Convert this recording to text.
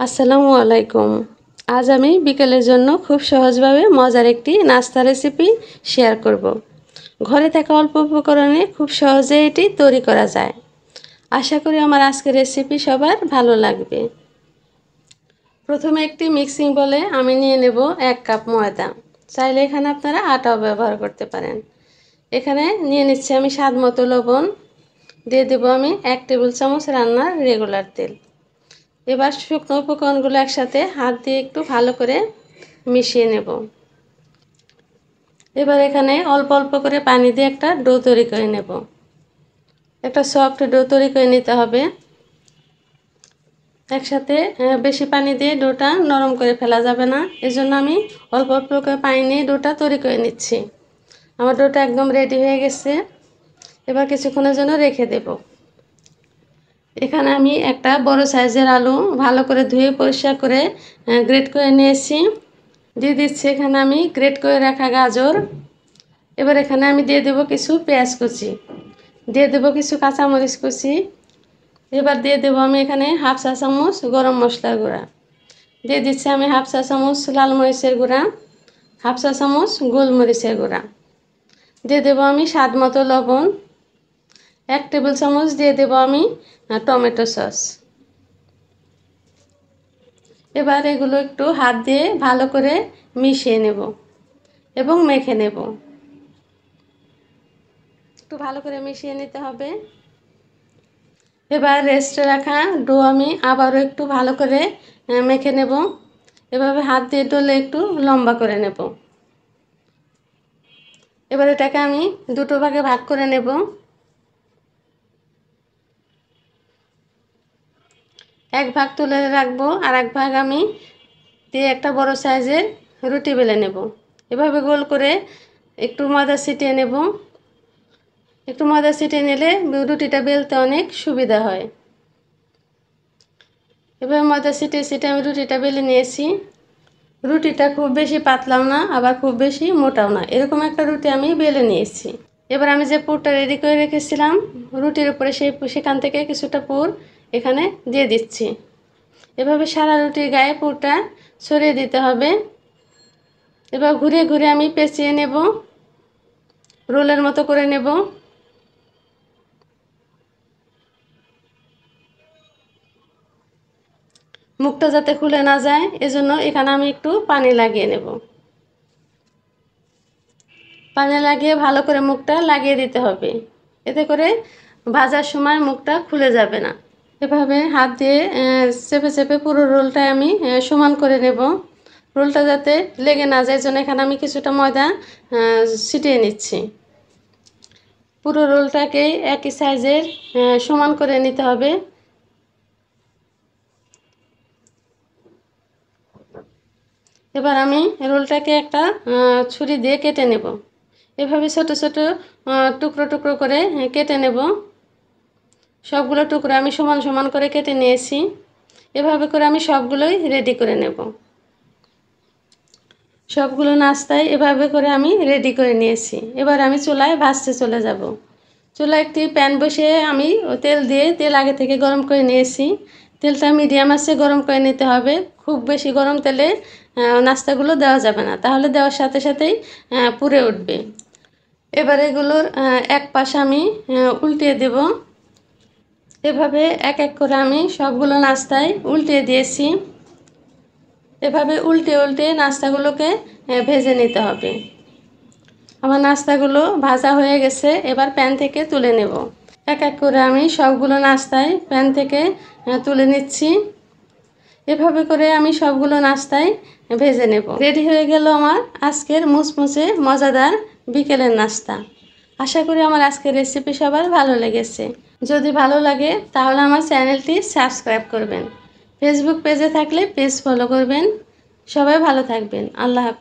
আসসালামু আলাইকুম। আজ আমি বিকেলের জন্য খুব সহজভাবে মজার একটি নাস্তা রেসিপি শেয়ার করব। ঘরে থাকা অল্প উপকরণে খুব সহজে এটি তৈরি করা যায়। আশা করি আমার আজকের রেসিপি সবার ভালো লাগবে। প্রথমে একটি মিক্সিং বলে আমি নিয়ে নেব 1 কাপ ময়দা। চাইলে এখানে আপনারা আটাও ব্যবহার করতে পারেন। এখানে নিয়ে নিচ্ছি আমি স্বাদ মতো লবণ, দিয়ে দেব আমি 1 টেবিল চামচ রান্নার রেগুলার তেল। এবার শুকনো উপকরণগুলো একসাথে হাত দিয়ে একটু ভালো করে মিশিয়ে নেব। এবার এখানে অল্প অল্প করে পানি দিয়ে একটা ডো তৈরি করে নেব। একটা সফট ডো তৈরি করে নিতে হবে। একসাথে বেশি পানি দিয়ে ডোটা নরম করে ফেলা যাবে না, এজন্য আমি অল্প অল্প করে পানি নিয়ে ডোটা তৈরি করে নিচ্ছি। আমার ডোটা একদম রেডি হয়ে গেছে। এবার কিছুক্ষণের জন্য রেখে দেব। এখানে আমি একটা বড় সাইজের আলু ভালো করে ধুয়ে পরিষ্কার করে গ্রেট করে নিয়েছি। দিয়ে দিচ্ছি এখানে আমি গ্রেট করে রাখা গাজর। এবার এখানে আমি দিয়ে দেব কিছু পেঁয়াজ কুচি, দিয়ে দেব কিছু কাঁচামরিচ কুচি। এবার দিয়ে দেব আমি এখানে হাফ চা চামচ গরম মশলার গুঁড়া, দিয়ে দিচ্ছি আমি হাফ চা চামচ লাল মরিচের গুঁড়া, হাফ চা চামচ গোলমরিচের গুঁড়া, দিয়ে দেব আমি স্বাদ মতো লবণ, 1 টেবিল চামচ দিয়ে দেব আমি টমেটো সস। এবার এগুলো একটু হাত দিয়ে ভালো করে মিশিয়ে নেব এবং মেখে নেব। একটু ভালো করে মিশিয়ে নিতে হবে। এবার রেস্টে রাখা ডো আমি আবারও একটু ভালো করে মেখে নেব। এভাবে হাত দিয়ে ডলে একটু লম্বা করে নেব। এবার এটাকে আমি দুটো ভাগে ভাগ করে নেব। এক ভাগ তুলে রাখবো, আর এক ভাগ আমি দিয়ে একটা বড় সাইজের রুটি বেলে নেব। এভাবে গোল করে একটু ময়দা ছিটিয়ে নেব। একটু ময়দা ছিটিয়ে নিলে রুটিটা বেলতে অনেক সুবিধা হয়। এবার ময়দা ছিটিয়ে ছিটিয়ে আমি রুটিটা বেলে নিয়েছি। রুটিটা খুব বেশি পাতলাও না, আবার খুব বেশি মোটাও না, এরকম একটা রুটি আমি বেলে নিয়েছি। এবার আমি যে পুরটা রেডি করে রেখেছিলাম রুটির উপরে সেখান থেকে কিছুটা পুর এখানে দিয়ে দিচ্ছি। এভাবে সারা রুটির গায়ে পুরটা ছড়িয়ে দিতে হবে। এবার ঘুরে ঘুরে আমি পেঁচিয়ে নেব, রোলের মতো করে নেব। মুখটা যাতে খুলে না যায় এজন্য এখানে আমি একটু পানি লাগিয়ে নেব। পানি লাগিয়ে ভালো করে মুখটা লাগিয়ে দিতে হবে, এতে করে ভাজার সময় মুখটা খুলে যাবে না। এভাবে হাত দিয়ে চেপে চেপে পুরো রোলটা আমি সমান করে নেব। রোলটা যাতে লেগে না যায় জন্য এখানে আমি কিছুটা ময়দা ছিটিয়ে নিচ্ছি। পুরো রোলটাকে একই সাইজের সমান করে নিতে হবে। এবার আমি রোলটাকে একটা ছুরি দিয়ে কেটে নেব। এভাবে ছোট ছোট টুকরো টুকরো করে কেটে নেব। সবগুলো টুকরো আমি সমান সমান করে কেটে নিয়েছি। এভাবে করে আমি সবগুলোই রেডি করে নেব। সবগুলো নাস্তায় এভাবে করে আমি রেডি করে নিয়েছি। এবার আমি চুলায় ভাজতে চলে যাব। চুলায় একটি প্যান বসিয়ে আমি তেল আগে থেকে গরম করে নিয়েছি। তেলটা মিডিয়াম আঁচে গরম করে নিতে হবে। খুব বেশি গরম তেলে নাস্তাগুলো দেওয়া যাবে না, তাহলে দেওয়ার সাথে সাথেই পুড়ে উঠবে। এবার এগুলোর এক পাশ আমি উল্টিয়ে দেব। এভাবে এক এক করে আমি সবগুলো নাস্তায় উল্টিয়ে দিয়েছি। এভাবে উল্টে উল্টে নাস্তাগুলোকে ভেজে নিতে হবে। আমার নাস্তাগুলো ভাজা হয়ে গেছে, এবার প্যান থেকে তুলে নেব। এক এক করে আমি সবগুলো নাস্তায় প্যান থেকে তুলে নিচ্ছি। এভাবে করে আমি সবগুলো নাস্তায় ভেজে নেব। রেডি হয়ে গেল আমার আজকের মুচমুচে মজাদার বিকেলের নাস্তা। আশা করি আমার আজকের রেসিপি সবার ভালো লেগেছে। যদি ভালো লাগে তাহলে আমার চ্যানেলটি সাবস্ক্রাইব করবেন। ফেসবুক পেজে থাকলে পেজ ফলো করবেন। সবাই ভালো থাকবেন। আল্লাহ হাফেজ।